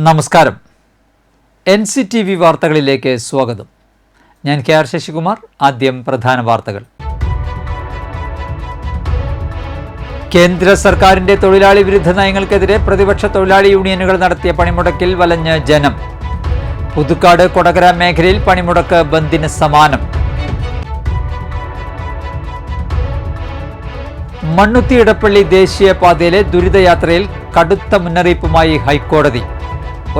നമസ്കാരം. NCTV വാർത്തകളിലേക്ക് സ്വാഗതം. ഞാൻ KR ശശികുമാർ. ആദ്യം പ്രധാന വാർത്തകൾ. കേന്ദ്ര സർക്കാരിന്റെ തൊഴിലാളി വിരുദ്ധ നയങ്ങൾക്കെതിരെ പ്രതിപക്ഷ തൊഴിലാളി യൂണിയനുകൾ നടത്തിയ പണിമുടക്കിൽ വലഞ്ഞ് ജനം. പുതുക്കാട് കൊടകര മേഖലയിൽ പണിമുടക്ക് ബന്ദിന് സമാനം. മണ്ണുത്തി ഇടപ്പള്ളി ദേശീയപാതയിലെ ദുരിതയാത്രയിൽ കടുത്ത മുന്നറിയിപ്പുമായി ഹൈക്കോടതി.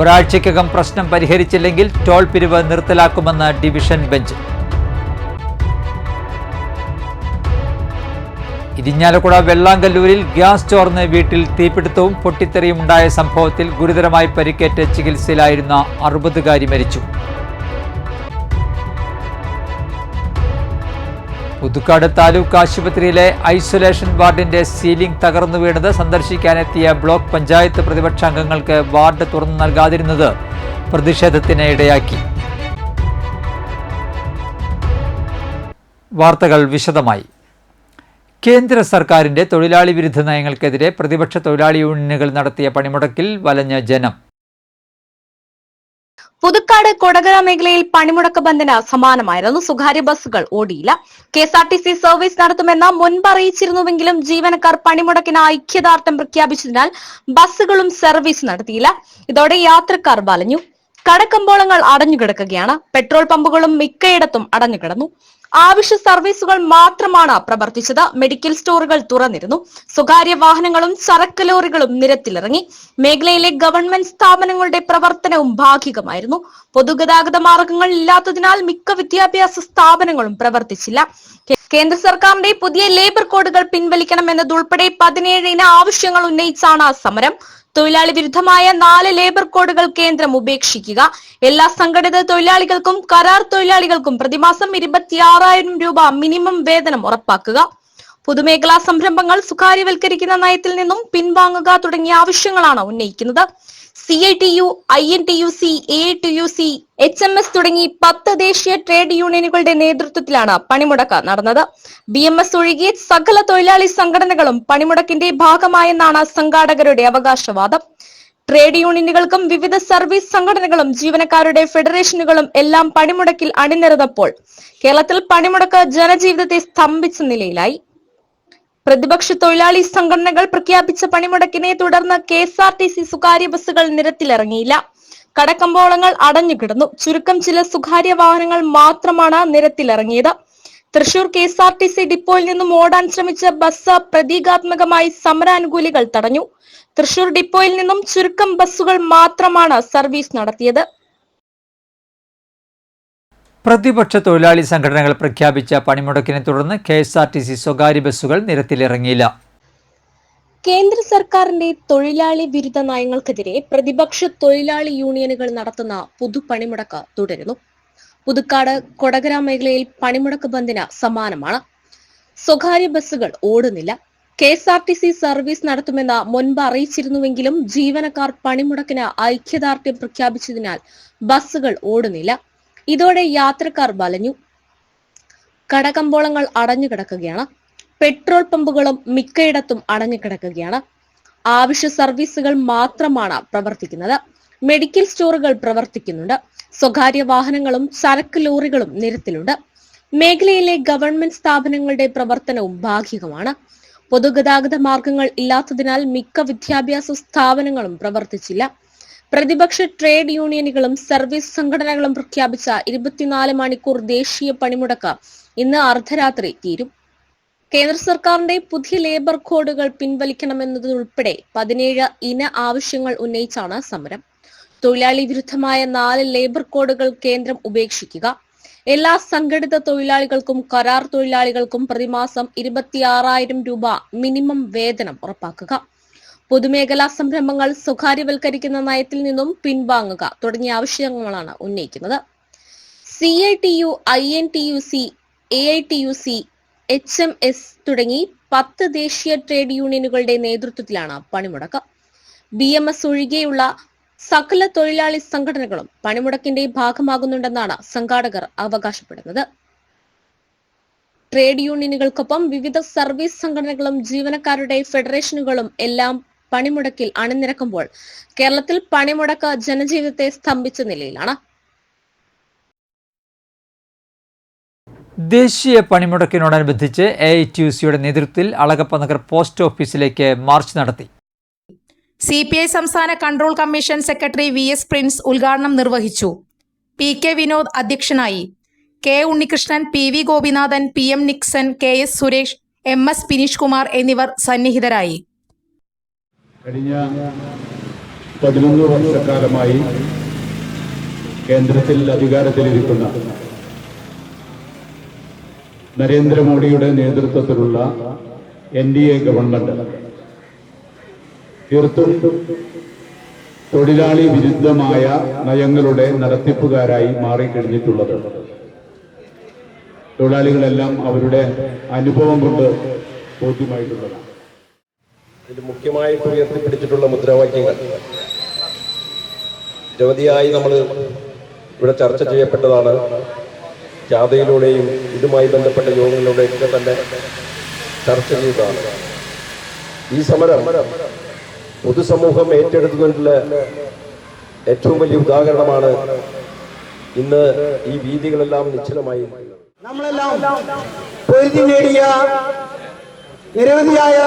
ഒരാഴ്ചയ്ക്കകം പ്രശ്നം പരിഹരിച്ചില്ലെങ്കിൽ ടോൾ പിരിവ് നിർത്തലാക്കുമെന്ന് ഡിവിഷൻ ബെഞ്ച്. ഇരിഞ്ഞാലക്കുട വെള്ളാങ്കല്ലൂരിൽ ഗ്യാസ് ചോർന്ന് വീട്ടിൽ തീപിടുത്തവും പൊട്ടിത്തെറിയും ഉണ്ടായ സംഭവത്തിൽ ഗുരുതരമായി പരിക്കേറ്റ് ചികിത്സയിലായിരുന്ന 60കാരി മരിച്ചു. പുതുക്കാട് താലൂക്ക് ആശുപത്രിയിലെ ഐസൊലേഷൻ വാർഡിന്റെ സീലിംഗ് തകർന്നു വീണത് സന്ദർശിക്കാനെത്തിയ ബ്ലോക്ക് പഞ്ചായത്ത് പ്രതിപക്ഷാംഗങ്ങൾക്ക് വാർഡ് തുറന്നു നൽകാതിരുന്നത് പ്രതിഷേധത്തിന് ഇടയാക്കി. വാർത്തകൾ വിശദമായി. കേന്ദ്ര സർക്കാരിന്റെ തൊഴിലാളി വിരുദ്ധ നയങ്ങൾക്കെതിരെ പ്രതിപക്ഷ തൊഴിലാളി യൂണിയനുകൾ നടത്തിയ പണിമുടക്കിൽ വലഞ്ഞ ജനം. പുതുക്കാട് കൊടകര മേഖലയിൽ പണിമുടക്ക് ബന്ദിന് സമാനമായിരുന്നു. സ്വകാര്യ ബസ്സുകൾ ഓടിയില്ല. KSRTC സർവീസ് നടത്തുമെന്ന് മുൻപ് അറിയിച്ചിരുന്നുവെങ്കിലും ജീവനക്കാർ പണിമുടക്കിന് ഐക്യദാർഢ്യം പ്രഖ്യാപിച്ചതിനാൽ ബസ്സുകളും സർവീസ് നടത്തിയില്ല. ഇതോടെ യാത്രക്കാർ വലഞ്ഞു. കടകമ്പോളങ്ങൾ അടഞ്ഞുകിടക്കുകയാണ്. പെട്രോൾ പമ്പുകളും മിക്കയിടത്തും അടഞ്ഞുകിടന്നു. ആവശ്യ സർവീസുകൾ മാത്രമാണ് പ്രവർത്തിച്ചത്. മെഡിക്കൽ സ്റ്റോറുകൾ തുറന്നിരുന്നു. സ്വകാര്യ വാഹനങ്ങളും ചരക്ക് ലോറികളും നിരത്തിലിറങ്ങി. മേഖലയിലെ ഗവൺമെന്റ് സ്ഥാപനങ്ങളുടെ പ്രവർത്തനവും ഭാഗികമായിരുന്നു. പൊതുഗതാഗത മാർഗങ്ങൾ ഇല്ലാത്തതിനാൽ മിക്ക വിദ്യാഭ്യാസ സ്ഥാപനങ്ങളും പ്രവർത്തിച്ചില്ല. കേന്ദ്ര സർക്കാരിന്റെ പുതിയ ലേബർ കോഡുകൾ പിൻവലിക്കണമെന്നതുൾപ്പെടെ 17 ഇന ആവശ്യങ്ങൾ ഉന്നയിച്ചാണ് സമരം. തൊഴിലാളി വിരുദ്ധമായ 4 ലേബർ കോഡുകൾ കേന്ദ്രം ഉപേക്ഷിക്കുക. എല്ലാ സംഘടിത തൊഴിലാളികൾക്കും കരാർ തൊഴിലാളികൾക്കും പ്രതിമാസം 26,000 രൂപ മിനിമം വേതനം ഉറപ്പാക്കുക. പൊതുമേഖലാ സംരംഭങ്ങൾ സ്വകാര്യവൽക്കരിക്കുന്ന നയത്തിൽ നിന്നും പിൻവാങ്ങുക തുടങ്ങിയ ആവശ്യങ്ങളാണ് ഉന്നയിക്കുന്നത്. CITU, INTUC, AITUC, HMS തുടങ്ങി 10 ദേശീയ ട്രേഡ് യൂണിയനുകളുടെ നേതൃത്വത്തിലാണ് പണിമുടക്ക് നടന്നത്. BMS ഒഴികെ സകല തൊഴിലാളി സംഘടനകളും പണിമുടക്കിന്റെ ഭാഗമായെന്നാണ് സംഘാടകരുടെ അവകാശവാദം. ട്രേഡ് യൂണിയനുകൾക്കും വിവിധ സർവീസ് സംഘടനകളും ജീവനക്കാരുടെ ഫെഡറേഷനുകളും എല്ലാം പണിമുടക്കിൽ അണിനിരന്നപ്പോൾ കേരളത്തിൽ പണിമുടക്ക് ജനജീവിതത്തെ സ്തംഭിച്ച നിലയിലായി. പ്രതിപക്ഷ തൊഴിലാളി സംഘടനകൾ പ്രഖ്യാപിച്ച പണിമുടക്കിനെ തുടർന്ന് KSRTC സ്വകാര്യ ബസ്സുകൾ നിരത്തിലിറങ്ങിയില്ല. കടകമ്പോളങ്ങൾ അടഞ്ഞുകിടന്നു. ചുരുക്കം ചില സ്വകാര്യ വാഹനങ്ങൾ മാത്രമാണ് നിരത്തിലിറങ്ങിയത്. തൃശൂർ KSRTC ഡിപ്പോയിൽ നിന്നും ഓടാൻ ശ്രമിച്ച ബസ് പ്രതീകാത്മകമായി സമരാനുകൂലികൾ തടഞ്ഞു. തൃശൂർ ഡിപ്പോയിൽ നിന്നും ചുരുക്കം ബസ്സുകൾ മാത്രമാണ് സർവീസ് നടത്തിയത്. പ്രതിപക്ഷ തൊഴിലാളി സംഘടനകൾ പ്രഖ്യാപിച്ച പണിമുടക്കിനെ തുടർന്ന് KSRTC സ്വകാര്യ ബസ്സുകൾ നിരത്തിലിറങ്ങിയില്ല. കേന്ദ്ര സർക്കാരിന്റെ തൊഴിലാളി വിരുദ്ധ നയങ്ങൾക്കെതിരെ പ്രതിപക്ഷ തൊഴിലാളി യൂണിയനുകൾ നടത്തുന്ന പൊതുപണിമുടക്ക് തുടരുന്നു. പുതുക്കാട് കൊടകര മേഖലയിൽ പണിമുടക്ക് ബന്ദിന് സമാനമാണ്. സ്വകാര്യ ബസ്സുകൾ ഓടുന്നില്ല. KSRTC സർവീസ് നടത്തുമെന്ന് മുൻപ് അറിയിച്ചിരുന്നുവെങ്കിലും ജീവനക്കാർ പണിമുടക്കിന് ഐക്യദാർഢ്യം പ്രഖ്യാപിച്ചതിനാൽ ബസ്സുകൾ ഓടുന്നില്ല. ഇതോടെ യാത്രക്കാർ വലഞ്ഞു. കടകമ്പോളങ്ങൾ അടഞ്ഞുകിടക്കുകയാണ്. പെട്രോൾ പമ്പുകളും മിക്കയിടത്തും അടഞ്ഞുകിടക്കുകയാണ്. ആവശ്യ സർവീസുകൾ മാത്രമാണ് പ്രവർത്തിക്കുന്നത്. മെഡിക്കൽ സ്റ്റോറുകൾ പ്രവർത്തിക്കുന്നുണ്ട്. സ്വകാര്യ വാഹനങ്ങളും ചരക്ക് ലോറികളും നിരത്തിലുണ്ട്. മേഖലയിലെ ഗവൺമെന്റ് സ്ഥാപനങ്ങളുടെ പ്രവർത്തനവും ഭാഗികമാണ്. പൊതുഗതാഗത മാർഗങ്ങൾ ഇല്ലാത്തതിനാൽ മിക്ക വിദ്യാഭ്യാസ സ്ഥാപനങ്ങളും പ്രവർത്തിച്ചില്ല. പ്രതിപക്ഷ ട്രേഡ് യൂണിയനുകളും സർവീസ് സംഘടനകളും പ്രഖ്യാപിച്ച 24 മണിക്കൂർ ദേശീയ പണിമുടക്ക് ഇന്ന് അർദ്ധരാത്രി തീരും. കേന്ദ്ര സർക്കാരിന്റെ പുതിയ ലേബർ കോഡുകൾ പിൻവലിക്കണമെന്നതുൾപ്പെടെ 17 ഇന ആവശ്യങ്ങൾ ഉന്നയിച്ചാണ് സമരം. തൊഴിലാളി വിരുദ്ധമായ 4 ലേബർ കോഡുകൾ കേന്ദ്രം ഉപേക്ഷിക്കുക. എല്ലാ സംഘടിത തൊഴിലാളികൾക്കും കരാർ തൊഴിലാളികൾക്കും പ്രതിമാസം 26,000 രൂപ മിനിമം വേതനം ഉറപ്പാക്കുക. പൊതുമേഖലാ സംരംഭങ്ങൾ സ്വകാര്യവൽക്കരിക്കുന്ന നയത്തിൽ നിന്നും പിൻവാങ്ങുക തുടങ്ങിയ ആവശ്യങ്ങളാണ് ഉന്നയിക്കുന്നത്. CITU, INTUC, AITUC, HMS തുടങ്ങി 10 ദേശീയ ട്രേഡ് യൂണിയനുകളുടെ നേതൃത്വത്തിലാണ് പണിമുടക്ക്. BMS ഒഴികെയുള്ള സകല തൊഴിലാളി സംഘടനകളും പണിമുടക്കിന്റെ ഭാഗമാകുന്നുണ്ടെന്നാണ് സംഘാടകർ അവകാശപ്പെടുന്നത്. ട്രേഡ് യൂണിയനുകൾക്കൊപ്പം വിവിധ സർവീസ് സംഘടനകളും ജീവനക്കാരുടെ ഫെഡറേഷനുകളും എല്ലാം പണിമുടക്കിൽ അണിനിരക്കുമ്പോൾ കേരളത്തിൽ പണിമുടക്ക് ജനജീവിതത്തെ സ്തംഭിച്ച നിലയിലാണ്. ദേശീയ പണിമുടക്കിനോടനുബന്ധിച്ച് AITUCയുടെ നേതൃത്വത്തിൽ അളഗപ്പ നഗർ പോസ്റ്റ് ഓഫീസിലേക്ക് മാർച്ച് നടത്തി. CPI സംസ്ഥാന control commission secretary VS Prince ഉദ്ഘാടനം നിർവഹിച്ചു. PK വിനോദ് അധ്യക്ഷനായി. K Unnikrishnan, PV Gopinathan, PM Nixon, KS Suresh, MS Bineesh Kumar എന്നിവർ സന്നിഹിതരായി. കഴിഞ്ഞ 11 വർഷക്കാലമായി കേന്ദ്രത്തിൽ അധികാരത്തിലിരിക്കുന്ന നരേന്ദ്രമോദിയുടെ നേതൃത്വത്തിലുള്ള NDA ഗവൺമെന്റ് തീർത്തും തൊഴിലാളി വിരുദ്ധമായ നയങ്ങളുടെ നടത്തിപ്പുകാരായി മാറിക്കഴിഞ്ഞിട്ടുള്ളത് തൊഴിലാളികളെല്ലാം അവരുടെ അനുഭവം കൊണ്ട് ബോധ്യമായിട്ടുള്ളതാണ്. ഇതിൽ മുഖ്യമായിട്ട് ഉയർത്തിപ്പിടിച്ചിട്ടുള്ള മുദ്രാവാക്യങ്ങൾ നിരവധിയായി നമ്മൾ ഇവിടെ ചർച്ച ചെയ്യപ്പെട്ടതാണ്. ജാഥയിലൂടെയും ഇതുമായി ബന്ധപ്പെട്ട യോഗങ്ങളിലൂടെയൊക്കെ തന്നെ ചർച്ച ചെയ്തതാണ്. ഈ സമരം പൊതുസമൂഹം ഏറ്റെടുക്കുന്നതിനുള്ള ഏറ്റവും വലിയ ഉദാഹരണമാണ് ഇന്ന് ഈ വീഥികളെല്ലാം നിശ്ചലമായി. നമ്മളെല്ലാം പൊരുതി നേടിയ നിരവധിയായ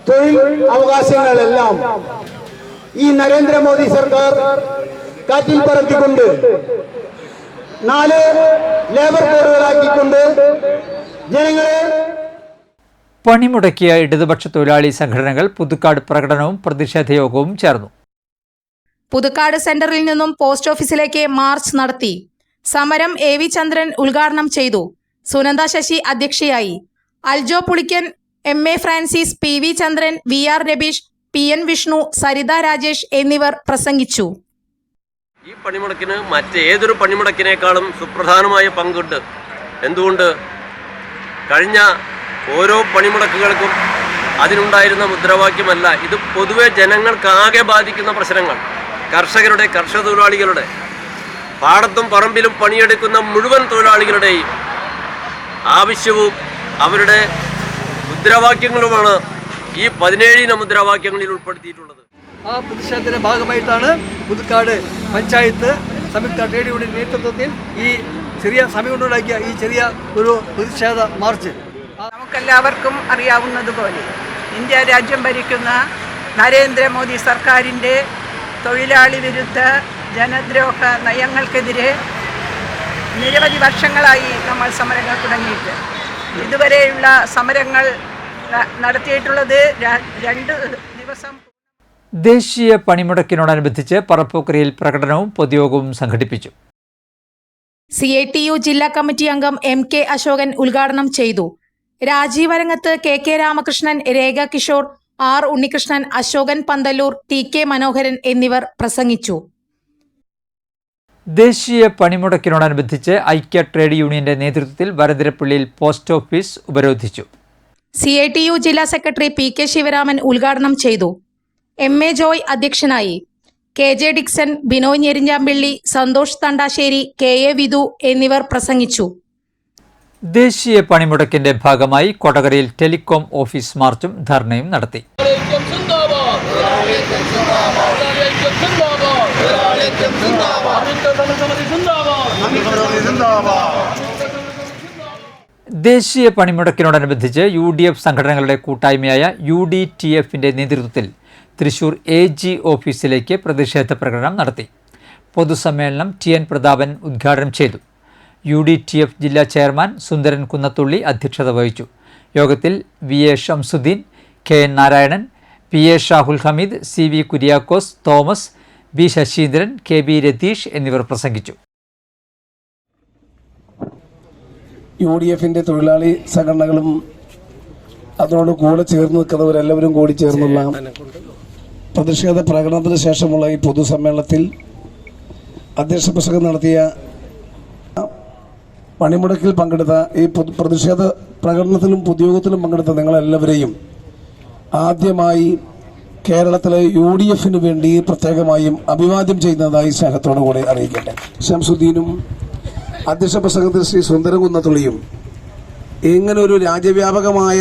തൊഴിൽ അവകാശങ്ങളെല്ലാം ഈ നരേന്ദ്രമോദി സർക്കാർ കാറ്റിൽ പറത്തിക്കൊണ്ട് 4 ലേബർ കോഡുകളാക്കിക്കൊണ്ട് ജനങ്ങളെ പണിമുടക്കിയ ഇടതുപക്ഷ തൊഴിലാളി സംഘടനകൾ പുതുക്കാട് പ്രകടനവും പ്രതിഷേധ യോഗവും ചേർന്നു. പുതുക്കാട് സെന്ററിൽ നിന്നും പോസ്റ്റ് ഓഫീസിലേക്ക് മാർച്ച് നടത്തി. സമരം AV ചന്ദ്രൻ ഉദ്ഘാടനം ചെയ്തു. സുനന്ദ ശശി അധ്യക്ഷയായി. Aljo Pulikkan, MA Francis, PV Chandran, VR Rabeesh, PN Vishnu, Saritha Rajesh എന്നിവർ പ്രസംഗിച്ചു. ഈ പണിമുടക്കിന് മറ്റേതൊരു പണിമുടക്കിനേക്കാളും സുപ്രധാനമായ പങ്കുണ്ട്. എന്തുകൊണ്ട്? കഴിഞ്ഞ ഓരോ പണിമുടക്കുകൾക്കും അതിനുണ്ടായിരുന്ന മുദ്രാവാക്യമല്ല, ഇത് പൊതുവെ ജനങ്ങൾക്കാകെ ബാധിക്കുന്ന പ്രശ്നങ്ങൾ, കർഷകരുടെ, കർഷക തൊഴിലാളികളുടെ, പാടത്തും പറമ്പിലും പണിയെടുക്കുന്ന മുഴുവൻ തൊഴിലാളികളുടെയും ആവശ്യവും അവരുടെ മുദ്രാവാക്യങ്ങളുമാണ് ഈ 17 മുദ്രാവാക്യങ്ങളിൽ ഉൾപ്പെടുത്തിയിട്ടുള്ളത്. ആ പ്രതിഷേധത്തിന്റെ ഭാഗമായിട്ടാണ് പുതുക്കാട് പഞ്ചായത്ത് സംയുക്ത ട്രേഡ് യൂണിയൻ നേതൃത്വത്തിൽ ഈ ചെറിയ സമയം കൊണ്ടുണ്ടാക്കിയ ഈ ചെറിയ ഒരു പ്രതിഷേധ മാർച്ച്. നമുക്കെല്ലാവർക്കും അറിയാവുന്നതുപോലെ ഇന്ത്യ രാജ്യം ഭരിക്കുന്ന നരേന്ദ്രമോദി സർക്കാരിൻ്റെ തൊഴിലാളി വിരുദ്ധ ജനദ്രോഹ നയങ്ങൾക്കെതിരെ നിരവധി വർഷങ്ങളായി നമ്മൾ സമരങ്ങൾ തുടങ്ങിയിട്ട് ഇതുവരെയുള്ള സമരങ്ങൾ നടത്തിയിട്ടുള്ളത് 2 ദിവസം. ദേശീയ പണിമുടക്കിനോടനുബന്ധിച്ച് പറപ്പൂക്കരയിൽ പ്രകടനവും പൊതുയോഗവും സംഘടിപ്പിച്ചു. CITU ജില്ലാ കമ്മിറ്റി അംഗം MK അശോകൻ ഉദ്ഘാടനം ചെയ്തു. രാജീവ് അരങ്ങത്ത്, KK രാമകൃഷ്ണൻ, രേഖ കിഷോർ, R ഉണ്ണികൃഷ്ണൻ, അശോകൻ പന്തല്ലൂർ, TK മനോഹരൻ എന്നിവർ പ്രസംഗിച്ചു. ദേശീയ പണിമുടക്കിനോടനുബന്ധിച്ച് ഐക്യ ട്രേഡ് യൂണിയന്റെ നേതൃത്വത്തിൽ വരന്തരപ്പള്ളിയിൽ പോസ്റ്റ് ഓഫീസ് ഉപരോധിച്ചു. CITU ജില്ലാ സെക്രട്ടറി PK ശിവരാമൻ ഉദ്ഘാടനം ചെയ്തു. MA ജോയ് അധ്യക്ഷനായി. KJ ഡിക്സൺ, ബിനോയ് ഞെരിഞ്ഞാമ്പിള്ളി, സന്തോഷ് തണ്ടാശ്ശേരി, KA വിധു എന്നിവർ പ്രസംഗിച്ചു. ദേശീയ പണിമുടക്കിന്റെ ഭാഗമായി കൊടകരയിൽ ടെലികോം ഓഫീസ് മാർച്ചും ധർണയും നടത്തി. ദേശീയ പണിമുടക്കിനോടനുബന്ധിച്ച് UDF സംഘടനകളുടെ കൂട്ടായ്മയായ UDTFന്റെ നേതൃത്വത്തിൽ തൃശൂർ AG ഓഫീസിലേക്ക് പ്രതിഷേധ പ്രകടനം നടത്തി. പൊതുസമ്മേളനം TN പ്രതാപൻ ഉദ്ഘാടനം ചെയ്തു. UDTF ജില്ലാ ചെയർമാൻ സുന്ദരൻ കുന്നത്തുള്ളി അധ്യക്ഷത വഹിച്ചു. യോഗത്തിൽ VA Shamsuddin, KN Narayanan, PA Shahul Hameed, CV Kuriakose, Thomas, B Sasheendran, KB Ratheesh എന്നിവർ പ്രസംഗിച്ചു. UDFന്റെ തൊഴിലാളി സംഘടനകളും അതിനോട് കൂടെ ചേർന്ന് നിൽക്കുന്നവരെല്ലാവരും കൂടി ചേർന്നുള്ള പ്രതിഷേധ പ്രകടനത്തിന് ശേഷമുള്ള ഈ പൊതുസമ്മേളനത്തിൽ അധ്യക്ഷ പ്രസംഗം നടത്തിയ പണിമുടക്കിൽ പങ്കെടുത്ത ഈ പ്രതിഷേധ പ്രകടനത്തിലും പൊതുയോഗത്തിലും പങ്കെടുത്ത നിങ്ങളെല്ലാവരെയും ആദ്യമായി കേരളത്തിലെ UDFന് വേണ്ടി പ്രത്യേകമായും അഭിവാദ്യം ചെയ്യുന്നതായി സ്നേഹത്തോടു കൂടെ അറിയിക്കട്ടെ. ഷംസുദ്ദീനും അധ്യക്ഷ പ്രസംഗത്തിൽ ശ്രീ സുന്ദരൻ കുന്നത്തുള്ളിയും ഇങ്ങനൊരു രാജ്യവ്യാപകമായ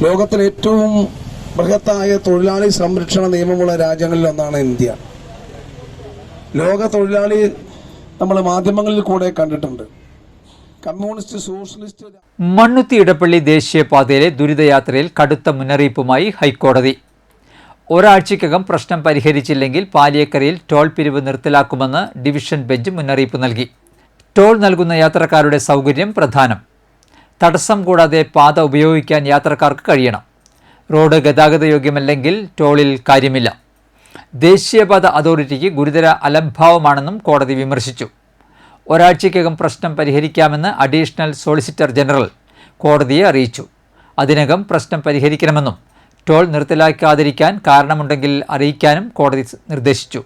ലോകത്തിലെ ഏറ്റവും ബൃഹത്തായ തൊഴിലാളി സംരക്ഷണ നിയമമുള്ള രാജ്യങ്ങളിലൊന്നാണ് ഇന്ത്യ. ലോക തൊഴിലാളി നമ്മൾ മാധ്യമങ്ങളിൽ കൂടെ കണ്ടിട്ടുണ്ട്. കമ്മ്യൂണിസ്റ്റ് സോഷ്യലിസ്റ്റ് മണ്ണുത്തി ഇടപ്പള്ളി ദേശീയപാതയിലെ ദുരിതയാത്രയിൽ കടുത്ത മുന്നറിയിപ്പുമായി ഹൈക്കോടതി. ഒരാഴ്ചയ്ക്കകം പ്രശ്നം പരിഹരിച്ചില്ലെങ്കിൽ പാലിയേക്കരയിൽ ടോൾ പിരിവ് നിർത്തലാക്കുമെന്ന് ഡിവിഷൻ ബെഞ്ച് മുന്നറിയിപ്പ് നൽകി. ടോൾ നൽകുന്ന യാത്രക്കാരുടെ സൗകര്യം പ്രധാനം. തടസ്സം കൂടാതെ പാത ഉപയോഗിക്കാൻ യാത്രക്കാർക്ക് കഴിയണം. റോഡ് ഗതാഗതയോഗ്യമല്ലെങ്കിൽ ടോളിൽ കാര്യമില്ല. ദേശീയപാത അതോറിറ്റിക്ക് ഗുരുതര അലംഭാവമാണെന്നും കോടതി വിമർശിച്ചു. ഒരാഴ്ചയ്ക്കകം പ്രശ്നം പരിഹരിക്കാമെന്ന് അഡീഷണൽ സോളിസിറ്റർ ജനറൽ കോടതിയെ അറിയിച്ചു. അതിനകം പ്രശ്നം പരിഹരിക്കണമെന്നും ടോൾ നിർത്തലാക്കാതിരിക്കാൻ കാരണമുണ്ടെങ്കിൽ അറിയിക്കാനും കോടതി നിർദ്ദേശിച്ചു.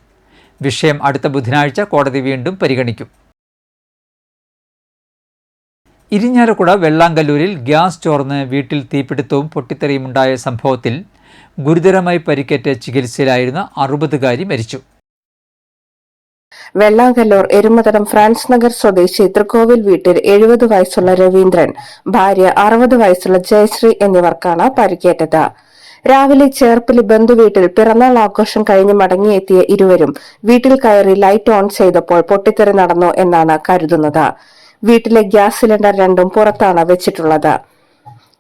വിഷയം അടുത്ത ബുധനാഴ്ച കോടതി വീണ്ടും പരിഗണിക്കും. ഇരിഞ്ഞാലക്കുട വെള്ളാങ്കല്ലൂരിൽ ഗ്യാസ് ചോർന്ന് വീട്ടിൽ തീപിടുത്തവും പൊട്ടിത്തെറിയുമുണ്ടായ സംഭവത്തിൽ ഗുരുതരമായി പരിക്കേറ്റ് ചികിത്സയിലായിരുന്ന 60കാരി മരിച്ചു. വെള്ളാങ്കല്ലൂർ എരുമതടം ഫ്രാൻസ് നഗർ സ്വദേശി തൃക്കോവിൽ വീട്ടിൽ 70 വയസ്സുള്ള രവീന്ദ്രൻ, ഭാര്യ 60 വയസ്സുള്ള ജയശ്രീ എന്നിവർക്കാണ് പരിക്കേറ്റത്. രാവിലെ ചേർപ്പിലി ബന്ധുവീട്ടിൽ പിറന്നാൾ ആഘോഷം കഴിഞ്ഞ് മടങ്ങിയെത്തിയ ഇരുവരും വീട്ടിൽ കയറി ലൈറ്റ് ഓൺ ചെയ്തപ്പോൾ പൊട്ടിത്തെറി നടന്നു എന്നാണ് കരുതുന്നത്. വീട്ടിലെ ഗ്യാസ് സിലിണ്ടർ രണ്ടും പുറത്താണ് വെച്ചിട്ടുള്ളത്.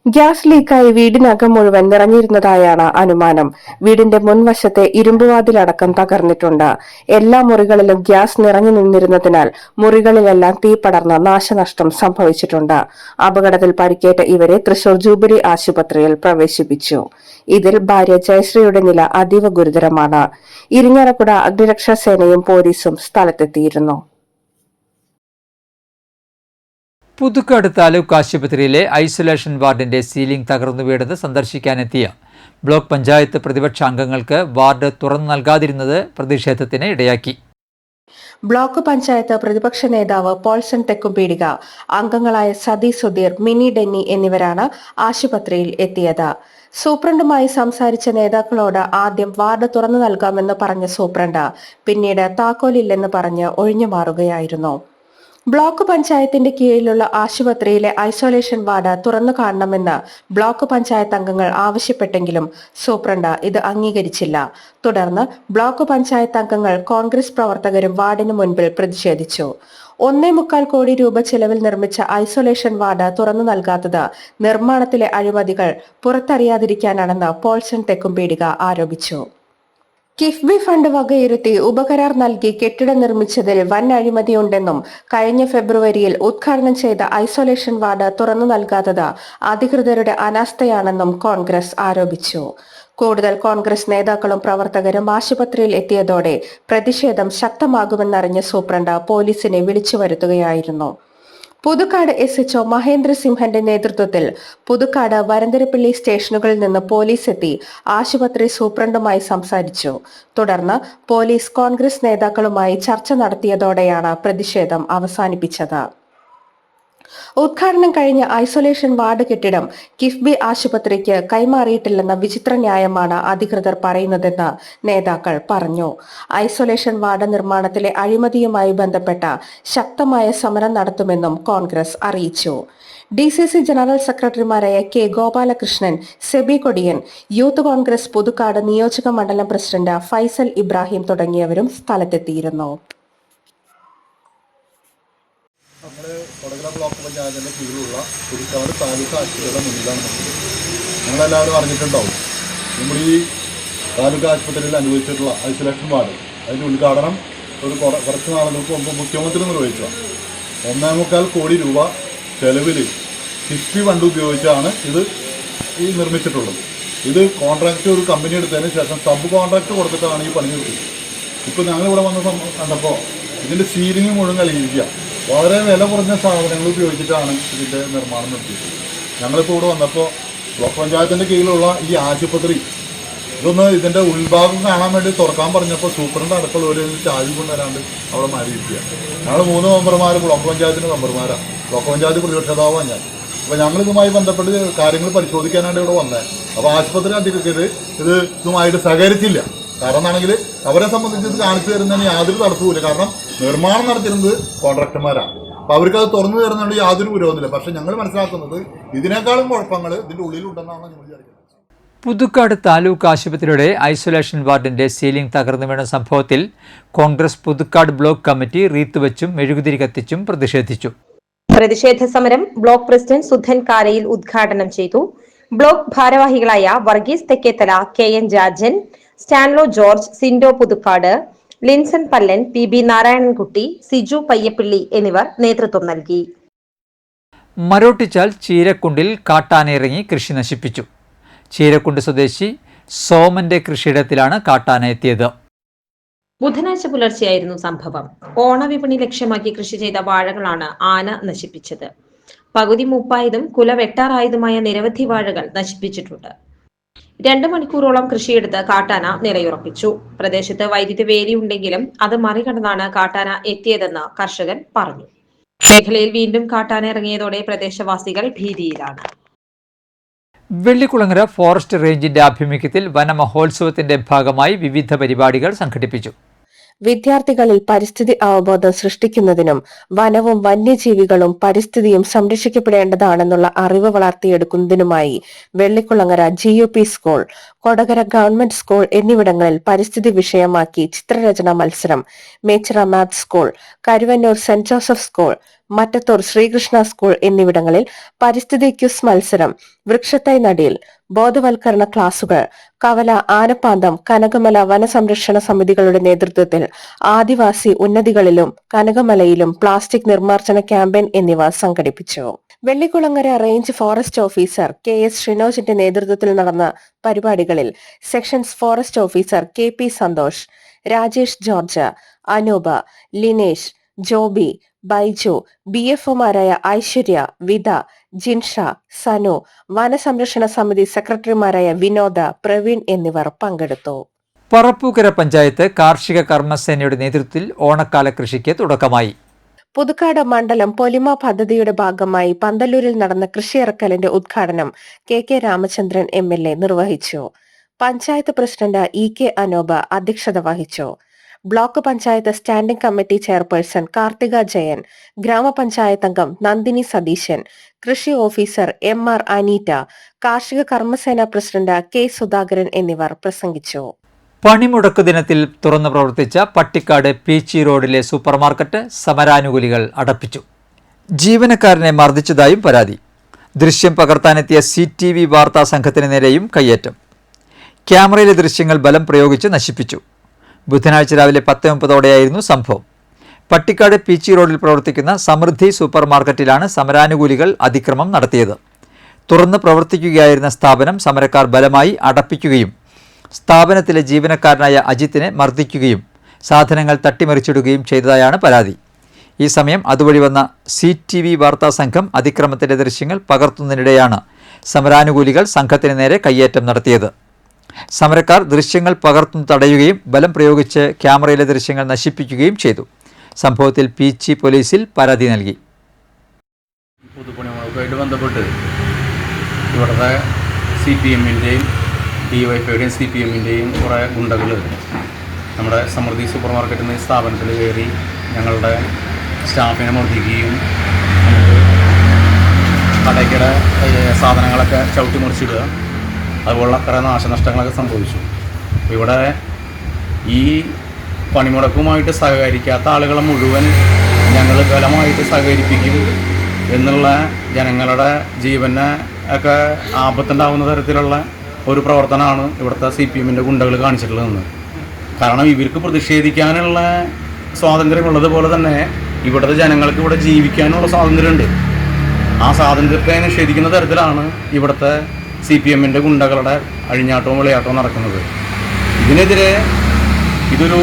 ഗ്യാസ് ലീക്കായി വീടിനകം മുഴുവൻ നിറഞ്ഞിരുന്നതായാണ് അനുമാനം. വീടിന്റെ മുൻവശത്തെ ഇരുമ്പുവാതിലടക്കം തകർന്നിട്ടുണ്ട്. എല്ലാ മുറികളിലും ഗ്യാസ് നിറഞ്ഞു നിന്നിരുന്നതിനാൽ മുറികളിലെല്ലാം തീ പടർന്ന് നാശനഷ്ടം സംഭവിച്ചിട്ടുണ്ട്. അപകടത്തിൽ പരിക്കേറ്റ ഇവരെ തൃശൂർ ജൂബിലി ആശുപത്രിയിൽ പ്രവേശിപ്പിച്ചു. ഇതിൽ ഭാര്യ ജയശ്രീയുടെ നില അതീവ ഗുരുതരമാണ്. ഇരിങ്ങാലക്കുട അഗ്നിരക്ഷാ സേനയും പോലീസും സ്ഥലത്തെത്തിയിരുന്നു. പുതുക്കാട് താലൂക്ക് ആശുപത്രിയിലെ ഐസൊലേഷൻ വാർഡിന്റെ സീലിംഗ് തകർന്നു വീണത് സന്ദർശിക്കാനെത്തിയ ബ്ലോക്ക് പഞ്ചായത്ത് പ്രതിപക്ഷ അംഗങ്ങൾക്ക് വാർഡ് തുറന്നു നൽകാതിരുന്നത് പ്രതിഷേധത്തിന് ഇടയാക്കി. ബ്ലോക്ക് പഞ്ചായത്ത് പ്രതിപക്ഷ നേതാവ് പോൾസൺ തെക്കുംപീടിക, അംഗങ്ങളായ സതി സുധീർ, മിനി ഡെന്നി എന്നിവരാണ് ആശുപത്രിയിൽ എത്തിയത്. സൂപ്രണ്ടുമായി സംസാരിച്ച നേതാക്കളോട് ആദ്യം വാർഡ് തുറന്നു നൽകാമെന്ന് പറഞ്ഞ സൂപ്രണ്ട് പിന്നീട് താക്കോലില്ലെന്ന് പറഞ്ഞ് ഒഴിഞ്ഞുമാറുകയായിരുന്നു. ബ്ലോക്ക് പഞ്ചായത്തിന്റെ കീഴിലുള്ള ആശുപത്രിയിലെ ഐസൊലേഷൻ വാർഡ് തുറന്നു കാണണമെന്ന് ബ്ലോക്ക് പഞ്ചായത്ത് അംഗങ്ങൾ ആവശ്യപ്പെട്ടെങ്കിലും സൂപ്രണ്ട് ഇത് അംഗീകരിച്ചില്ല. തുടർന്ന് ബ്ലോക്ക് പഞ്ചായത്ത് അംഗങ്ങൾ കോൺഗ്രസ് പ്രവർത്തകരും വാർഡിന് മുൻപിൽ പ്രതിഷേധിച്ചു. 1.25 കോടി രൂപ ചെലവിൽ നിർമ്മിച്ച ഐസൊലേഷൻ വാർഡ് തുറന്നു നൽകാത്തത് നിർമ്മാണത്തിലെ അഴിമതികൾ പുറത്തറിയാതിരിക്കാനാണെന്ന് പോൾസൺ തെക്കുംപീടിക ആരോപിച്ചു. കിഫ്ബി ഫണ്ട് വകയിരുത്തി ഉപകരാർ നൽകി കെട്ടിടം നിർമ്മിച്ചതിൽ വൻ അഴിമതിയുണ്ടെന്നും കഴിഞ്ഞ ഫെബ്രുവരിയിൽ ഉദ്ഘാടനം ചെയ്ത ഐസൊലേഷൻ വാർഡ് തുറന്നു നൽകാത്തത് അധികൃതരുടെ അനാസ്ഥയാണെന്നും കോൺഗ്രസ് ആരോപിച്ചു. കൂടുതൽ കോൺഗ്രസ് നേതാക്കളും പ്രവർത്തകരും ആശുപത്രിയിൽ എത്തിയതോടെ പ്രതിഷേധം ശക്തമാകുമെന്നറിഞ്ഞ സൂപ്രണ്ട് പോലീസിനെ വിളിച്ചു വരുത്തുകയായിരുന്നു. പുതുക്കാട് SHO മഹേന്ദ്ര സിംഹന്റെ നേതൃത്വത്തിൽ പുതുക്കാട് വരന്തരപ്പള്ളി സ്റ്റേഷനുകളിൽ നിന്ന് പോലീസ് എത്തി ആശുപത്രി സൂപ്രണ്ടുമായി സംസാരിച്ചു. തുടർന്ന് പോലീസ് കോൺഗ്രസ് നേതാക്കളുമായി ചർച്ച നടത്തിയതോടെയാണ് പ്രതിഷേധം അവസാനിപ്പിച്ചത്. ഉദ്ഘാടനം കഴിഞ്ഞ ഐസൊലേഷൻ വാർഡ് കെട്ടിടം കിഫ്ബി ആശുപത്രിക്ക് കൈമാറിയിട്ടില്ലെന്ന വിചിത്ര ന്യായമാണ് അധികൃതർ പറയുന്നതെന്ന് നേതാക്കൾ പറഞ്ഞു. ഐസൊലേഷൻ വാർഡ് നിർമ്മാണത്തിലെ അഴിമതിയുമായി ബന്ധപ്പെട്ട ശക്തമായ സമരം നടത്തുമെന്നും കോൺഗ്രസ് അറിയിച്ചു. DCC ജനറൽ സെക്രട്ടറിമാരായ K ഗോപാലകൃഷ്ണൻ, സെബി കൊടിയൻ, യൂത്ത് കോൺഗ്രസ് പുതുക്കാട് നിയോജക മണ്ഡലം പ്രസിഡന്റ് ഫൈസൽ ഇബ്രാഹിം തുടങ്ങിയവരും സ്ഥലത്തെത്തിയിരുന്നു. നമ്മുടെ കൊടകര ബ്ലോക്ക് പഞ്ചായത്തിൻ്റെ കീഴിലുള്ള പുതുക്കാട് താലൂക്ക് ആശുപത്രിയുടെ മുന്നിലാണ് നിങ്ങളെല്ലാവരും അറിഞ്ഞിട്ടുണ്ടാവും. നമ്മൾ ഈ താലൂക്ക് ആശുപത്രിയിൽ അനുഭവിച്ചിട്ടുള്ള ഐസൊലേഷൻ വാർഡ് അതിൻ്റെ ഉദ്ഘാടനം കുറച്ച് നാളുകൾക്ക് മുമ്പ് മുഖ്യമന്ത്രി നിർവഹിച്ചതാണ്. 1.25 കോടി രൂപ ചെലവിൽ കിഫ്ബി ഫണ്ട് ഉപയോഗിച്ചാണ് ഇത് നിർമ്മിച്ചിട്ടുള്ളത്. ഇത് കോൺട്രാക്റ്റ് ഒരു കമ്പനി എടുത്തതിന് ശേഷം സബ് കോൺട്രാക്റ്റ് കൊടുത്തിട്ടാണ് ഈ പണി നിർത്തിയത്. ഇപ്പോൾ ഞങ്ങളിവിടെ വന്ന് കണ്ടപ്പോൾ ഇതിൻ്റെ സീലിംഗ് മുഴുവൻ നൽകിയിരിക്കുക. വളരെ വില കുറഞ്ഞ സാധനങ്ങൾ ഉപയോഗിച്ചിട്ടാണ് ഇതിൻ്റെ നിർമ്മാണം നടത്തിയത്. ഞങ്ങളിപ്പോൾ ഇവിടെ വന്നപ്പോൾ ബ്ലോക്ക് പഞ്ചായത്തിൻ്റെ കീഴിലുള്ള ഈ ആശുപത്രി ഇതിൻ്റെ ഉൾഭാഗം കാണാൻ വേണ്ടി തുറക്കാൻ പറഞ്ഞപ്പോൾ സൂപ്രണ്ട് അടക്കമുള്ള ഒരു ചാവി കൊണ്ടുവരാണ്ട് അവിടെ മാറിയിരിക്കുക. ഞങ്ങൾ 3 മെമ്പർമാർ ബ്ലോക്ക് പഞ്ചായത്തിൻ്റെ മെമ്പർമാരാണ്. ബ്ലോക്ക് പഞ്ചായത്ത് പ്രതിപക്ഷതാവാണ് ഞാൻ. അപ്പോൾ ഞങ്ങളിതുമായി ബന്ധപ്പെട്ട് കാര്യങ്ങൾ പരിശോധിക്കാനാണ് ഇവിടെ വന്നത്. അപ്പോൾ ആശുപത്രി അധികൃതർ ഇതുമായിട്ട് സഹകരിച്ചില്ല. കാരണം എന്താണെങ്കിൽ അവരെ സംബന്ധിച്ച് ഇത് കാണിച്ചു തരുന്നതിന് യാതൊരു തടസ്സവുമില്ല. കാരണം നിർമ്മാണം നടത്തുന്നത് കോൺട്രാക്ടർമാരാണ്. അപ്പോൾ അവർക്കത് തുറന്നു തരുന്നതുകൊണ്ട് യാതൊരു പുരോഗതിയില്ല. പക്ഷേ ഞങ്ങൾ മനസ്സിലാക്കുന്നത് ഇതിനേക്കാളും കുഴപ്പങ്ങൾ ഇതിൻ്റെ ഉള്ളിലുണ്ടെന്നാണ് ഞങ്ങൾ വിചാരിക്കുന്നത്. പുതുക്കാട് താലൂക്ക് ആശുപത്രിയുടെ ഐസൊലേഷൻ വാർഡിന്റെ സീലിംഗ് തകർന്നു വീണ സംഭവത്തിൽ കോൺഗ്രസ് പുതുക്കാട് ബ്ലോക്ക് കമ്മിറ്റി റീത്തുവച്ചും മെഴുകുതിരി കത്തിച്ചും പ്രതിഷേധിച്ചു. പ്രതിഷേധ സമരം ബ്ലോക്ക് പ്രസിഡന്റ് സുധൻ കാരയിൽ ഉദ്ഘാടനം ചെയ്തു. ബ്ലോക്ക് ഭാരവാഹികളായ വർഗീസ് തെക്കേത്തല, KN രാജൻ, സ്റ്റാൻലോ ജോർജ്, സിൻഡോ പുതുക്കാട്, ലിൻസൺ പല്ലൻ, PB നാരായണൻകുട്ടി, സിജു പയ്യപ്പിള്ളി എന്നിവർ നേതൃത്വം നൽകി. മരോട്ടിച്ചാൽ ചീരക്കുണ്ടിൽ കാട്ടാനയിറങ്ങി കൃഷി നശിപ്പിച്ചു. ചീരക്കുണ്ട് സ്വദേശി സോമന്റെ കൃഷിയിടത്തിലാണ് കാട്ടാന എത്തിയത്. ബുധനാഴ്ച പുലർച്ചെയായിരുന്നു സംഭവം. ഓണവിപണി ലക്ഷ്യമാക്കി കൃഷി ചെയ്ത വാഴകളാണ് ആന നശിപ്പിച്ചത്. പകുതി മൂപ്പായതും കുല വെട്ടാറായതുമായ നിരവധി വാഴകൾ നശിപ്പിച്ചിട്ടുണ്ട്. 2 മണിക്കൂറോളം കൃഷിയെടുത്ത് കാട്ടാന നിലയുറപ്പിച്ചു. പ്രദേശത്ത് വൈദ്യുതി വേലിയുണ്ടെങ്കിലും അത് മറികടന്നാണ് കാട്ടാന എത്തിയതെന്ന് കർഷകൻ പറഞ്ഞു. മേഖലയിൽ വീണ്ടും കാട്ടാന ഇറങ്ങിയതോടെ പ്രദേശവാസികൾ ഭീതിയിലാണ്. വെള്ളിക്കുളങ്ങര ഫോറസ്റ്റ് റേഞ്ചിന്റെ ആഭിമുഖ്യത്തിൽ വനമഹോത്സവത്തിന്റെ ഭാഗമായി വിവിധ പരിപാടികൾ സംഘടിപ്പിച്ചു. വിദ്യാർത്ഥികളിൽ പരിസ്ഥിതി അവബോധം സൃഷ്ടിക്കുന്നതിനും വനവും വന്യജീവികളും പരിസ്ഥിതിയും സംരക്ഷിക്കപ്പെടേണ്ടതാണെന്നുള്ള അറിവ് വളർത്തിയെടുക്കുന്നതിനുമായി Vellikulangara GUP school, Kodakara government school എന്നിവിടങ്ങളിൽ പരിസ്ഥിതി വിഷയമാക്കി ചിത്രരചനാ മത്സരം, Mechira maths school, Karuvannur Saint Joseph school, Mattathur Sreekrishna school എന്നിവിടങ്ങളിൽ പരിസ്ഥിതി ക്വിസ് മത്സരം, വൃക്ഷത്തൈ നടീൽ, ബോധവൽക്കരണ ക്ലാസുകൾ, കവല, ആനപ്പാന്തം, കനകമല വനസംരക്ഷണ സമിതികളുടെ നേതൃത്വത്തിൽ ആദിവാസി ഉന്നതികളിലും കനകമലയിലും പ്ലാസ്റ്റിക് നിർമ്മാർജ്ജന ക്യാമ്പയിൻ എന്നിവ സംഘടിപ്പിച്ചു. Vellikkulangara range forest officer KS ഷിനോജിന്റെ നേതൃത്വത്തിൽ നടന്ന പരിപാടികളിൽ sections forest officer KP Santhosh, Rajesh George, Anupa, Linesh, Joby, Baiju, BFOമാരായ ഐശ്വര്യ, വിത, ജിൻഷ, സനു, വനസംരക്ഷണ സമിതി സെക്രട്ടറിമാരായ വിനോദ, പ്രവീൺ എന്നിവർ പങ്കെടുത്തു. പറപ്പൂക്കര പഞ്ചായത്ത് കാർഷിക കർമ്മസേനയുടെ നേതൃത്വത്തിൽ ഓണക്കാല കൃഷിക്ക് തുടക്കമായി. പുതുക്കാട് മണ്ഡലം പൊലിമ പദ്ധതിയുടെ ഭാഗമായി പന്തല്ലൂരിൽ നടന്ന കൃഷിയിറക്കലിന്റെ ഉദ്ഘാടനം KK രാമചന്ദ്രൻ MLA നിർവഹിച്ചു. പഞ്ചായത്ത് പ്രസിഡന്റ് EK അനൂപ അധ്യക്ഷത വഹിച്ചു. Block panchayat standing committee chairperson Karthika Jayan, ഗ്രാമപഞ്ചായത്ത് അംഗം നന്ദിനി സതീശൻ, കൃഷി ഓഫീസർ MR അനീറ്റ, കാർഷിക കർമ്മസേന പ്രസിഡന്റ് K സുധാകരൻ എന്നിവർ പ്രസംഗിച്ചു. പണിമുടക്ക് ദിനത്തിൽ തുറന്നു പ്രവർത്തിച്ച പട്ടിക്കാട് PC റോഡിലെ സൂപ്പർമാർക്കറ്റ് സമരാനുകൂലികൾ അടപ്പിച്ചു. ജീവനക്കാരനെ മർദ്ദിച്ചതായും പരാതി. ദൃശ്യം പകർത്താനെത്തിയ CTV വാർത്താ സംഘത്തിന് നേരെയും കയ്യേറ്റം. ക്യാമറയിലെ ദൃശ്യങ്ങൾ ബലം പ്രയോഗിച്ച് നശിപ്പിച്ചു. ബുധനാഴ്ച രാവിലെ 10:30ഓടെയായിരുന്നു സംഭവം. പട്ടിക്കാട് PC റോഡിൽ പ്രവർത്തിക്കുന്ന സമൃദ്ധി സൂപ്പർമാർക്കറ്റിലാണ് സമരാനുകൂലികൾ അതിക്രമം നടത്തിയത്. തുറന്ന് പ്രവർത്തിക്കുകയായിരുന്ന സ്ഥാപനം സമരക്കാർ ബലമായി അടപ്പിക്കുകയും സ്ഥാപനത്തിലെ ജീവനക്കാരനായ അജിത്തിനെ മർദ്ദിക്കുകയും സാധനങ്ങൾ തട്ടിമറിച്ചിടുകയും ചെയ്തതായാണ് പരാതി. ഈ സമയം അതുവഴി വന്ന CTV വാർത്താ സംഘം അതിക്രമത്തിന്റെ ദൃശ്യങ്ങൾ പകർത്തുന്നതിനിടെയാണ് സമരാനുകൂലികൾ സംഘത്തിന് നേരെ കയ്യേറ്റം നടത്തിയത്. സമരക്കാർ ദൃശ്യങ്ങൾ പകർത്തുന്നു തടയുകയും ബലം പ്രയോഗിച്ച് ക്യാമറയിലെ ദൃശ്യങ്ങൾ നശിപ്പിക്കുകയും ചെയ്തു. സംഭവത്തിൽ PC പോലീസിൽ പരാതി നൽകി. പൊതുപണിമുടക്കുമായിട്ട് ബന്ധപ്പെട്ട് ഇവിടുത്തെ CPMൻ്റെയും DYFIയുടെയും CPMൻ്റെയും കുറേ ഗുണ്ടകൾ നമ്മുടെ സമൃദ്ധി സൂപ്പർ മാർക്കറ്റിൽ നിന്ന് സ്ഥാപനത്തിൽ കയറി ഞങ്ങളുടെ സ്റ്റാഫിനെ മർദ്ദിക്കുകയും കടയ്ക്കിടെ സാധനങ്ങളൊക്കെ ചവിട്ടി മുറിച്ചിടുക, അതുപോലുള്ള കുറേ നാശനഷ്ടങ്ങളൊക്കെ സംഭവിച്ചു. ഇവിടെ ഈ പണിമുടക്കുമായിട്ട് സഹകരിക്കാത്ത ആളുകളെ മുഴുവൻ ഞങ്ങൾ ബലമായിട്ട് സഹകരിപ്പിക്കും എന്നുള്ള ജനങ്ങളുടെ ജീവനെ ഒക്കെ ആപത്തുണ്ടാകുന്ന തരത്തിലുള്ള ഒരു പ്രവർത്തനമാണ് ഇവിടുത്തെ CPMൻ്റെ ഗുണ്ടകൾ കാണിച്ചിട്ടുള്ളതെന്ന്. കാരണം ഇവർക്ക് പ്രതിഷേധിക്കാനുള്ള സ്വാതന്ത്ര്യമുള്ളതുപോലെ തന്നെ ഇവിടുത്തെ ജനങ്ങൾക്ക് ഇവിടെ ജീവിക്കാനുള്ള സ്വാതന്ത്ര്യമുണ്ട്. ആ സ്വാതന്ത്ര്യത്തെ നിഷേധിക്കുന്ന തരത്തിലാണ് ഇവിടുത്തെ CPMൻ്റെ ഗുണ്ടകളുടെ അഴിഞ്ഞാട്ടവും വിളയാട്ടവും നടക്കുന്നത്. ഇതിനെതിരെ ഇതൊരു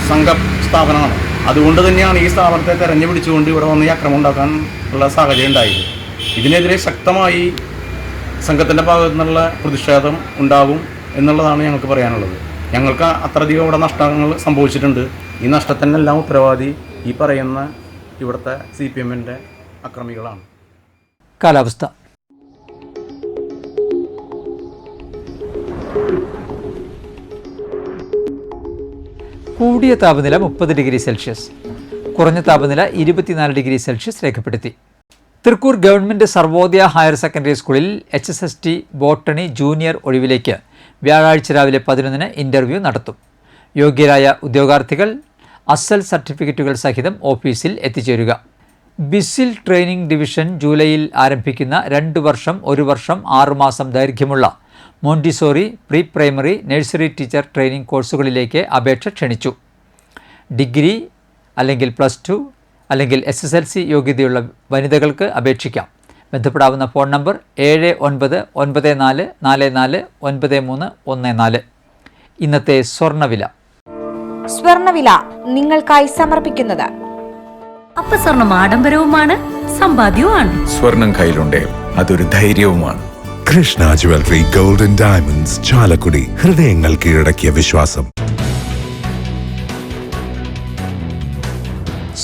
സംഘ സ്ഥാപനമാണ്. അതുകൊണ്ട് തന്നെയാണ് ഈ സ്ഥാപനത്തെ തെരഞ്ഞു പിടിച്ചുകൊണ്ട് ഇവിടെ വന്ന് ഈ അക്രമം ഉണ്ടാക്കാൻ ഉള്ള സാഹചര്യം ഉണ്ടായത്. ഇതിനെതിരെ ശക്തമായി സംഘത്തിൻ്റെ ഭാഗത്തു നിന്നുള്ള പ്രതിഷേധം ഉണ്ടാകും എന്നുള്ളതാണ് ഞങ്ങൾക്ക് പറയാനുള്ളത്. ഞങ്ങൾക്ക് അത്രയധികം ഇവിടെ നഷ്ടങ്ങൾ സംഭവിച്ചിട്ടുണ്ട്. ഈ നഷ്ടത്തിനെല്ലാം ഉത്തരവാദി ഈ പറയുന്ന ഇവിടുത്തെ CPMൻ്റെ അക്രമികളാണ്. കാലാവസ്ഥ. കൂടിയ താപനില 30 ഡിഗ്രി സെൽഷ്യസ്, കുറഞ്ഞ താപനില 24 ഡിഗ്രി സെൽഷ്യസ് രേഖപ്പെടുത്തി. Thrikkur government Sarvodaya higher secondary സ്കൂളിൽ HSST ബോട്ടണി ജൂനിയർ ഒഴിവിലേക്ക് വ്യാഴാഴ്ച രാവിലെ 11-ന് ഇൻ്റർവ്യൂ നടത്തും. യോഗ്യരായ ഉദ്യോഗാർത്ഥികൾ അസൽ സർട്ടിഫിക്കറ്റുകൾ സഹിതം ഓഫീസിൽ എത്തിച്ചേരുക. ബിസിൽ ട്രെയിനിംഗ് ഡിവിഷൻ ജൂലൈയിൽ ആരംഭിക്കുന്ന 2 വർഷം 1 വർഷം 6 മാസം ദൈർഘ്യമുള്ള Montessori pre primary nursery teacher training കോഴ്സുകളിലേക്ക് അപേക്ഷ ക്ഷണിച്ചു. ഡിഗ്രി അല്ലെങ്കിൽ +2 അല്ലെങ്കിൽ SSLC യോഗ്യതയുള്ള വനിതകൾക്ക് അപേക്ഷിക്കാം. ബന്ധപ്പെടാവുന്ന ഫോൺ നമ്പർ 7994449314. ഇന്നത്തെ സ്വർണ്ണവില നിങ്ങൾക്കായി സമർപ്പിക്കുന്നത് അപ്പസ്വർണം ആഡംബരവുമാണ്, സമ്പാദ്യവുമാണ്. സ്വർണം കയ്യിലുണ്ടേ അതൊരു ധൈര്യവുമാണ്. Krishna jewellery golden diamonds, Chalakudy. ഹൃദയങ്ങൾ കീഴടക്കിയ വിശ്വാസം.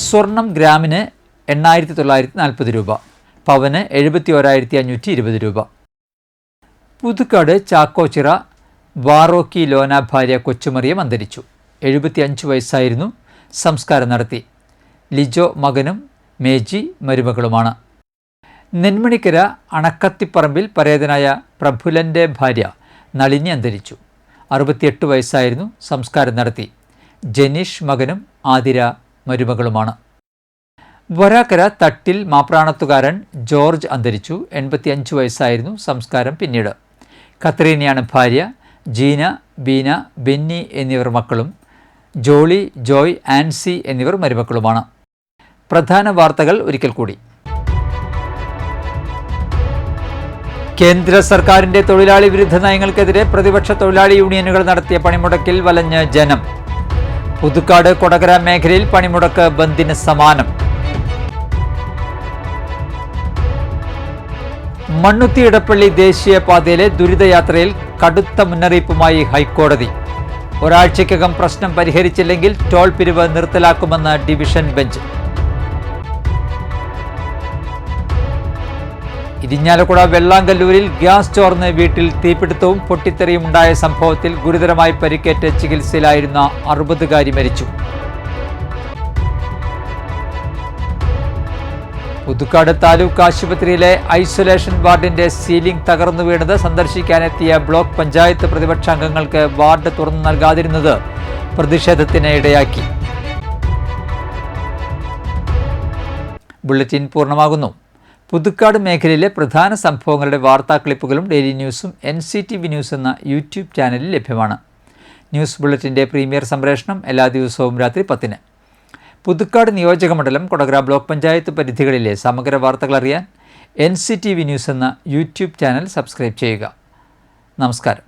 സ്വർണം ഗ്രാമിന് 8,940 രൂപ, പവന് 71,520 രൂപ. പുതുക്കാട് ചാക്കോച്ചിറ വാറോക്കി ലോന ഭാര്യ കൊച്ചുമറിയം അന്തരിച്ചു. 75 വയസ്സായിരുന്നു. സംസ്കാരം നടത്തി. ലിജോ മകനും മേജി മരുമകളുമാണ്. നെന്മണിക്കര അണക്കത്തിപ്പറമ്പിൽ പരേതനായ പ്രഫുലൻ്റെ ഭാര്യ നളിനി അന്തരിച്ചു. 68 വയസ്സായിരുന്നു. സംസ്കാരം നടത്തി. ജനീഷ് മകനും ആതിര മരുമകളുമാണ്. വരാക്കര തട്ടിൽ മാപ്രാണത്തുകാരൻ ജോർജ് അന്തരിച്ചു. 85 വയസ്സായിരുന്നു. സംസ്കാരം പിന്നീട്. കത്രീനയാണ് ഭാര്യ. ജീന, ബീന, ബെന്നി എന്നിവർ മക്കളും. ജോളി, ജോയ്, ആൻസി എന്നിവർ മരുമക്കളുമാണ്. പ്രധാന വാർത്തകൾ ഒരിക്കൽ കൂടി. കേന്ദ്ര സർക്കാരിൻ്റെ തൊഴിലാളി വിരുദ്ധ നയങ്ങൾക്കെതിരെ പ്രതിപക്ഷ തൊഴിലാളി യൂണിയനുകൾ നടത്തിയ പണിമുടക്കിൽ വലഞ്ഞ് ജനം. പുതുക്കാട് കൊടകര മേഖലയിൽ പണിമുടക്ക് ബന്ദിന് സമാനം. മണ്ണുത്തി ഇടപ്പള്ളി ദേശീയപാതയിലെ ദുരിതയാത്രയിൽ കടുത്ത മുന്നറിയിപ്പുമായി ഹൈക്കോടതി. ഒരാഴ്ചയ്ക്കകം പ്രശ്നം പരിഹരിച്ചില്ലെങ്കിൽ ടോൾ പിരിവ് നിർത്തലാക്കുമെന്ന് ഡിവിഷൻ ബെഞ്ച്. ഇരിഞ്ഞാലക്കുട വെള്ളാങ്കല്ലൂരിൽ ഗ്യാസ് ചോർന്ന് വീട്ടിൽ തീപിടുത്തവും പൊട്ടിത്തെറിയും ഉണ്ടായ സംഭവത്തിൽ ഗുരുതരമായി പരിക്കേറ്റ് ചികിത്സയിലായിരുന്ന 60-കാരി മരിച്ചു. പുതുക്കാട് താലൂക്ക് ആശുപത്രിയിലെ ഐസൊലേഷൻ വാർഡിന്റെ സീലിംഗ് തകർന്നു വീണത് സന്ദർശിക്കാനെത്തിയ ബ്ലോക്ക് പഞ്ചായത്ത് പ്രതിപക്ഷാംഗങ്ങൾക്ക് വാർഡ് തുറന്നു നൽകാതിരുന്നത് പ്രതിഷേധത്തിന് ഇടയാക്കി. ബുള്ളറ്റിൻ പൂർണ്ണമാകുന്നു. പുതുക്കാട് മേഖലയിലെ പ്രധാന സംഭവങ്ങളുടെ വാർത്താ ക്ലിപ്പുകളും ഡെയിലി ന്യൂസും NCTV ന്യൂസ് എന്ന യൂട്യൂബ് ചാനലിൽ ലഭ്യമാണ്. ന്യൂസ് ബുള്ളറ്റിൻ്റെ പ്രീമിയർ സംപ്രേഷണം എല്ലാ ദിവസവും രാത്രി 10-ന്. പുതുക്കാട് നിയോജകമണ്ഡലം, കൊടകര ബ്ലോക്ക് പഞ്ചായത്ത് പരിധികളിലെ സമഗ്ര വാർത്തകൾ അറിയാൻ NCTV ന്യൂസ് എന്ന യൂട്യൂബ് ചാനൽ സബ്സ്ക്രൈബ് ചെയ്യുക. നമസ്കാരം.